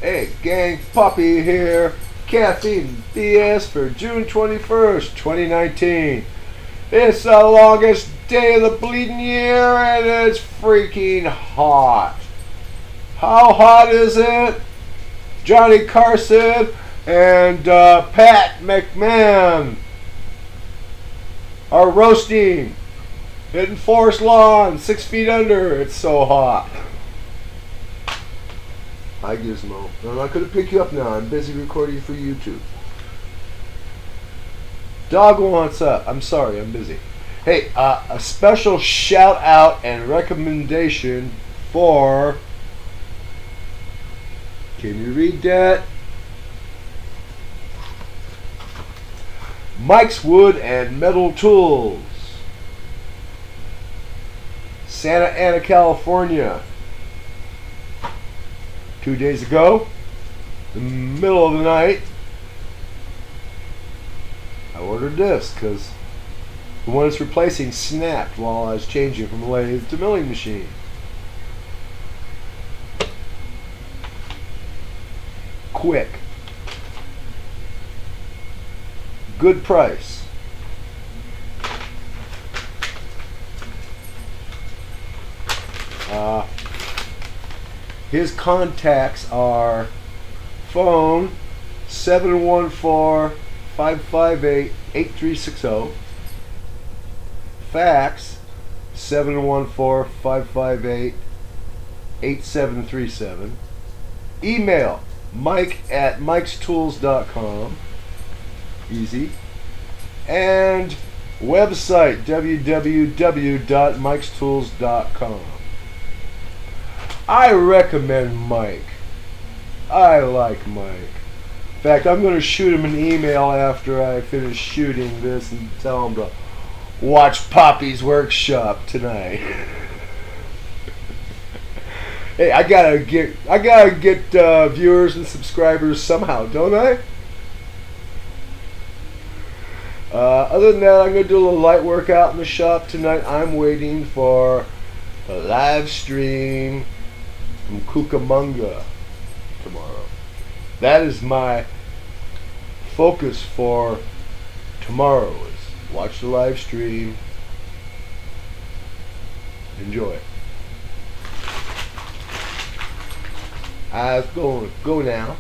Hey, gang, Puppy here. Caffeine BS for June 21st, 2019. It's the longest day of the bleeding year and it's freaking hot. How hot is it? Johnny Carson and Pat McMahon are roasting. Hitting Forest Lawn, 6 feet under. It's so hot. Hi Gizmo. I'm not going to pick you up now. I'm busy recording for YouTube. Dog wants up. I'm sorry, I'm busy. Hey, a special shout out and recommendation for... Can you read that? Mike's Wood and Metal Tools. Santa Ana, California. 2 days ago, in the middle of the night, I ordered this because the one it's replacing snapped while I was changing from lathe to milling machine. Quick. Good price. His contacts are phone 714-558-8360, fax 714-558-8737, email mike@mikestools.com, easy, and website www.mikestools.com. I recommend Mike. I like Mike. In fact, I'm going to shoot him an email after I finish shooting this and tell him to watch Poppy's Workshop tonight. Hey, I gotta get viewers and subscribers somehow, don't I? Other than that, I'm going to do a little light workout in the shop tonight. I'm waiting for a live stream from Cucamonga tomorrow. That is my focus for tomorrow, is watch the live stream, enjoy it. Go now.